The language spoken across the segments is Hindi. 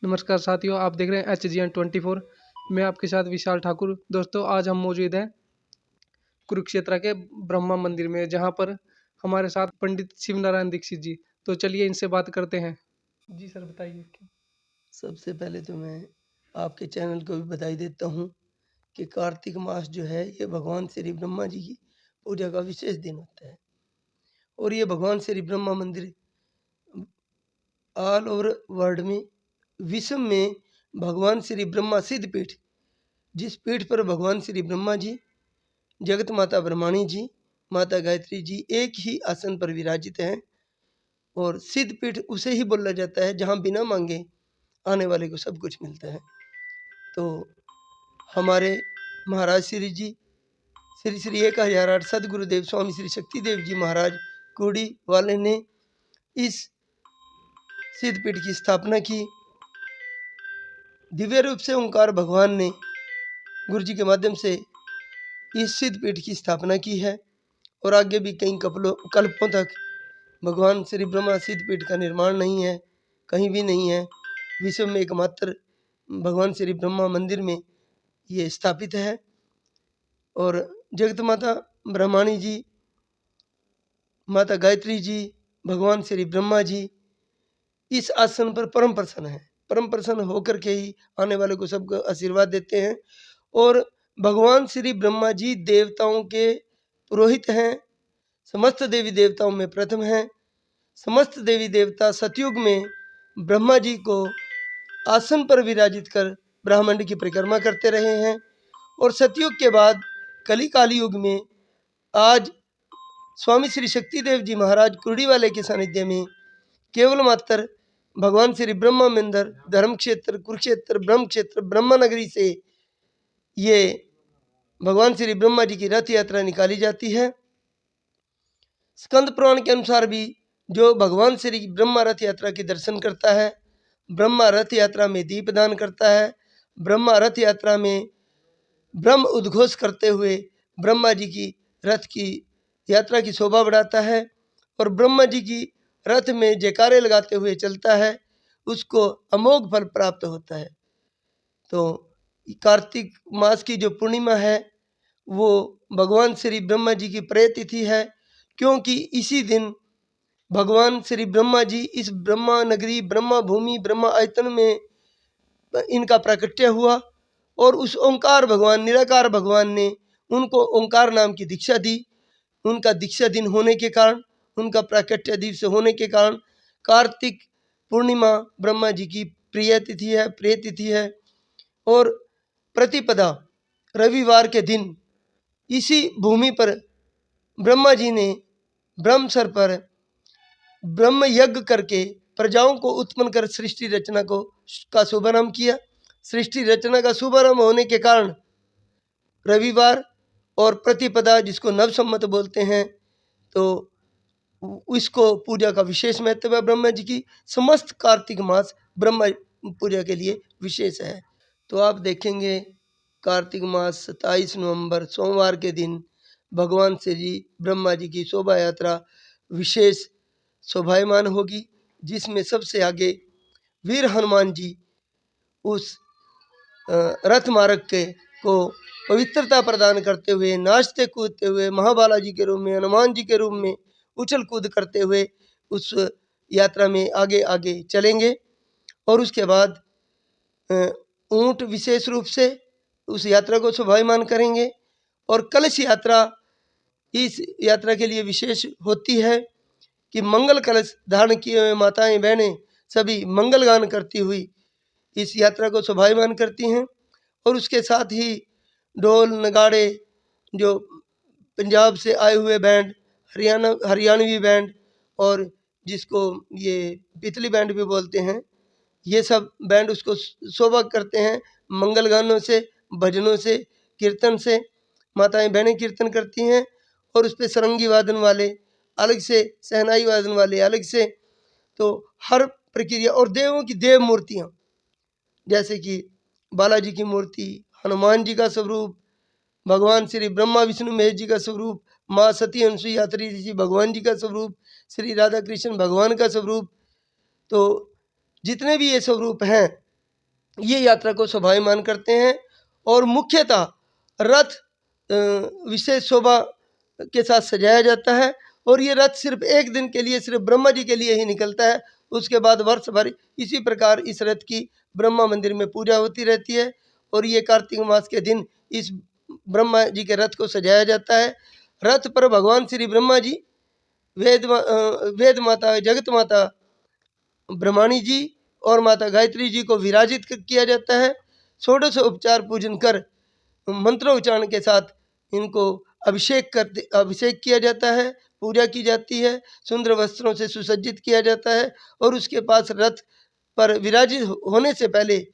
नमस्कार साथियों, आप देख रहे हैं HGN 24। मैं आपके साथ विशाल ठाकुर। दोस्तों, आज हम मौजूद हैं कुरुक्षेत्र के ब्रह्मा मंदिर में, जहां पर हमारे साथ पंडित शिव नारायण दीक्षित जी। तो चलिए इनसे बात करते हैं। जी सर, बताइए। सबसे पहले तो मैं आपके चैनल को भी बधाई देता हूँ कि कार्तिक मास जो है ये भगवान श्री ब्रह्मा जी की पूजा का विशेष दिन होता है। और ये भगवान श्री ब्रह्मा मंदिर ऑल ओवर वर्ल्ड में, विश्व में भगवान श्री ब्रह्मा सिद्ध पीठ, जिस पीठ पर भगवान श्री ब्रह्मा जी, जगत माता ब्रह्माणी जी, माता गायत्री जी एक ही आसन पर विराजित हैं। और सिद्ध पीठ उसे ही बोला जाता है जहाँ बिना मांगे आने वाले को सब कुछ मिलता है। तो हमारे महाराज श्री जी श्री श्री 1008 सदगुरुदेव स्वामी श्री शक्तिदेव जी महाराज कुड़ी वाले ने इस सिद्धपीठ की स्थापना की। दिव्य रूप से ओंकार भगवान ने गुरु जी के माध्यम से इस सिद्धपीठ की स्थापना की है। और आगे भी कई कल्पों तक भगवान श्री ब्रह्मा सिद्धपीठ का निर्माण नहीं है, कहीं भी नहीं है। विश्व में एकमात्र भगवान श्री ब्रह्मा मंदिर में ये स्थापित है। और जगत माता ब्रह्माणी जी, माता गायत्री जी, भगवान श्री ब्रह्मा जी इस आसन पर परम प्रसन्न है। परम प्रसन्न होकर के ही आने वाले को सबको आशीर्वाद देते हैं। और भगवान श्री ब्रह्मा जी देवताओं के पुरोहित हैं, समस्त देवी देवताओं में प्रथम हैं। समस्त देवी देवता सतयुग में ब्रह्मा जी को आसन पर विराजित कर ब्रह्मांड की परिक्रमा करते रहे हैं। और सतयुग के बाद कलिकाल युग में आज स्वामी श्री शक्तिदेव जी महाराज कुर्डी वाले के सानिध्य में केवल मात्र भगवान श्री ब्रह्मा मंदिर, धर्म क्षेत्र, कुरुक्षेत्र, ब्रह्म क्षेत्र, ब्रह्मा नगरी से ये भगवान श्री ब्रह्मा जी की रथ यात्रा निकाली जाती है। स्कंद पुराण के अनुसार भी जो भगवान श्री ब्रह्मा रथ यात्रा के दर्शन करता है, ब्रह्मा रथ यात्रा में दीपदान करता है, ब्रह्मा रथ यात्रा में ब्रह्म उद्घोष करते हुए ब्रह्मा जी की रथ की यात्रा की शोभा बढ़ाता है और ब्रह्मा जी की रथ में जयकारे लगाते हुए चलता है, उसको अमोघ फल प्राप्त होता है। तो कार्तिक मास की जो पूर्णिमा है वो भगवान श्री ब्रह्मा जी की प्रिय तिथि है, क्योंकि इसी दिन भगवान श्री ब्रह्मा जी इस ब्रह्मा नगरी, ब्रह्मा भूमि, ब्रह्मा आयतन में इनका प्राकट्य हुआ। और उस ओंकार भगवान, निराकार भगवान ने उनको ओंकार नाम की दीक्षा दी। उनका दीक्षा दिन होने के कारण, उनका प्राकट्य दिवस होने के कारण कार्तिक पूर्णिमा ब्रह्मा जी की प्रिय तिथि है। और प्रतिपदा रविवार के दिन इसी भूमि पर ब्रह्मा जी ने ब्रह्मसर पर ब्रह्म यज्ञ करके प्रजाओं को उत्पन्न कर सृष्टि रचना का शुभारंभ किया। सृष्टि रचना का शुभारंभ होने के कारण रविवार और प्रतिपदा, जिसको नवसम्मत बोलते हैं, तो इसको पूजा का विशेष महत्व है। ब्रह्मा जी की समस्त कार्तिक मास ब्रह्मा पूजा के लिए विशेष है। तो आप देखेंगे कार्तिक मास 27 नवंबर सोमवार के दिन भगवान श्री ब्रह्मा जी की शोभा यात्रा विशेष शोभायमान होगी, जिसमें सबसे आगे वीर हनुमान जी उस रथ मार्ग को पवित्रता प्रदान करते हुए, नाचते कूदते हुए, महाबाला जी के रूप में, हनुमान जी के रूप में उछल कूद करते हुए उस यात्रा में आगे आगे चलेंगे। और उसके बाद ऊंट विशेष रूप से उस यात्रा को शोभायमान करेंगे। और कलश यात्रा इस यात्रा के लिए विशेष होती है कि मंगल कलश धारण किए हुए माताएं बहनें सभी मंगल गान करती हुई इस यात्रा को शोभायमान करती हैं। और उसके साथ ही ढोल नगाड़े, जो पंजाब से आए हुए बैंड, हरियाणवी बैंड, और जिसको ये पितली बैंड भी बोलते हैं, ये सब बैंड उसको शोभा करते हैं। मंगल गानों से, भजनों से, कीर्तन से माताएं बहनें कीर्तन करती हैं। और उस पर सरंगी वादन वाले अलग से, शहनाई वादन वाले अलग से। तो हर प्रक्रिया, और देवों की देव मूर्तियाँ, जैसे कि बालाजी की मूर्ति, हनुमान जी का स्वरूप, भगवान श्री ब्रह्मा विष्णु महेश जी का स्वरूप, माँ सती अनुसुईया जी भगवान जी का स्वरूप, श्री राधा कृष्ण भगवान का स्वरूप। तो जितने भी ये स्वरूप हैं ये यात्रा को शोभायमान करते हैं। और मुख्यतः रथ विशेष शोभा के साथ सजाया जाता है। और ये रथ सिर्फ एक दिन के लिए, सिर्फ ब्रह्मा जी के लिए ही निकलता है। उसके बाद वर्ष भर इसी प्रकार इस रथ की ब्रह्मा मंदिर में पूजा होती रहती है। और ये कार्तिक मास के दिन इस ब्रह्मा जी के रथ को सजाया जाता है। रथ पर भगवान श्री ब्रह्मा जी, वेद माता, जगत माता ब्रह्माणी जी और माता गायत्री जी को विराजित किया जाता है। षोडश उपचार पूजन कर मंत्रोच्चारण के साथ इनको अभिषेक किया जाता है, पूजा की जाती है, सुंदर वस्त्रों से सुसज्जित किया जाता है। और उसके पास रथ पर विराजित होने से पहले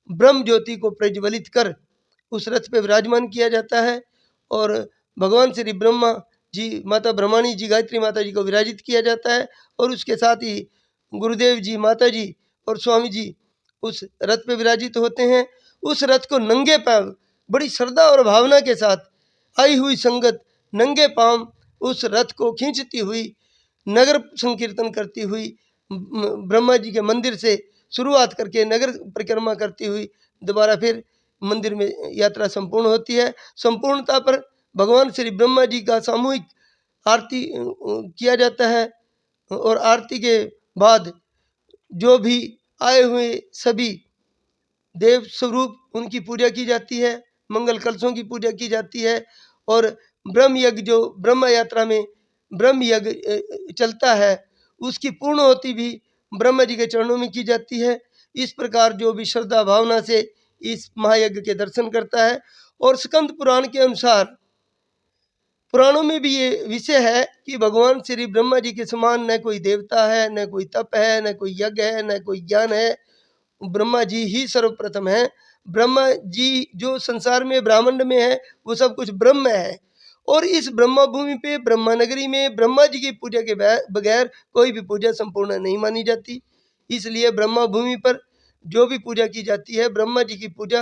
ब्रह्म ज्योति को प्रज्वलित कर उस रथ पे विराजमान किया जाता है। और भगवान श्री ब्रह्मा जी, माता ब्रह्माणी जी, गायत्री माता जी को विराजित किया जाता है। और उसके साथ ही गुरुदेव जी, माता जी और स्वामी जी उस रथ पे विराजित होते हैं। उस रथ को नंगे पांव, बड़ी श्रद्धा और भावना के साथ आई हुई संगत नंगे पांव उस रथ को खींचती हुई, नगर संकीर्तन करती हुई, ब्रह्मा जी के मंदिर से शुरुआत करके नगर परिक्रमा करती हुई दोबारा फिर मंदिर में यात्रा संपूर्ण होती है। संपूर्णता पर भगवान श्री ब्रह्मा जी का सामूहिक आरती किया जाता है। और आरती के बाद जो भी आए हुए सभी देव स्वरूप उनकी पूजा की जाती है, मंगल कलशों की पूजा की जाती है। और ब्रह्म यज्ञ, जो ब्रह्म यात्रा में ब्रह्म यज्ञ चलता है, उसकी पूर्ण होती भी ब्रह्मा जी के चरणों में की जाती है। इस प्रकार जो भी श्रद्धा भावना से इस महायज्ञ के दर्शन करता है। और स्कंद पुराण के अनुसार, पुराणों में भी ये विषय है कि भगवान श्री ब्रह्मा जी के समान न कोई देवता है, न कोई तप है, न कोई यज्ञ है, न कोई ज्ञान है। ब्रह्मा जी ही सर्वप्रथम है। ब्रह्मा जी जो संसार में ब्रह्मांड में है, वो सब कुछ ब्रह्म है। और इस ब्रह्मा भूमि पे, ब्रह्मा नगरी में ब्रह्मा जी की पूजा के बगैर कोई भी पूजा संपूर्ण नहीं मानी जाती। इसलिए ब्रह्मा भूमि पर जो भी पूजा की जाती है, ब्रह्मा जी की पूजा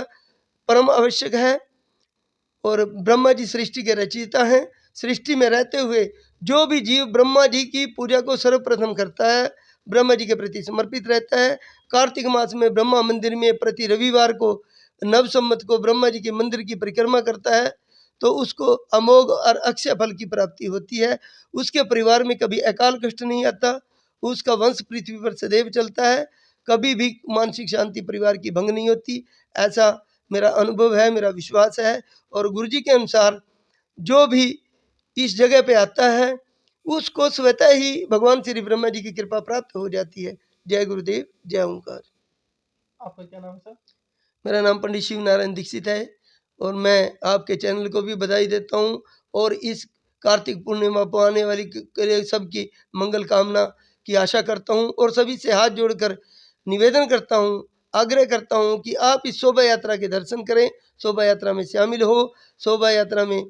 परम आवश्यक है। और ब्रह्मा जी सृष्टि के रचयिता हैं। सृष्टि में रहते हुए जो भी जीव ब्रह्मा जी की पूजा को सर्वप्रथम करता है, ब्रह्मा जी के प्रति समर्पित रहता है। कार्तिक मास में ब्रह्मा मंदिर में प्रति रविवार को, नव संवत को ब्रह्मा जी के मंदिर की परिक्रमा करता है, तो उसको अमोघ और अक्षय फल की प्राप्ति होती है। उसके परिवार में कभी अकाल कष्ट नहीं आता, उसका वंश पृथ्वी पर सदैव चलता है, कभी भी मानसिक शांति परिवार की भंग नहीं होती। ऐसा मेरा अनुभव है, मेरा विश्वास है। और गुरु जी के अनुसार जो भी इस जगह पे आता है, उसको स्वतः ही भगवान श्री ब्रह्मा जी की कृपा प्राप्त हो जाती है। जय गुरुदेव, जय ओंकार। आपका क्या नाम है सर? मेरा नाम पंडित शिव नारायण दीक्षित है। और मैं आपके चैनल को भी बधाई देता हूँ। और इस कार्तिक पूर्णिमा को आने वाली के लिए सबकी मंगल कामना की आशा करता हूँ। और सभी से हाथ जोड़कर निवेदन करता हूँ, आग्रह करता हूँ कि आप इस शोभा यात्रा के दर्शन करें, शोभा यात्रा में शामिल हो। शोभा यात्रा में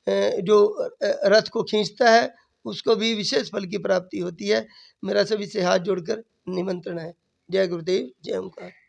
जो रथ को खींचता है, उसको भी विशेष फल की प्राप्ति होती है। मेरा सभी से हाथ जोड़कर निमंत्रण है। जय गुरुदेव, जय ओंकार।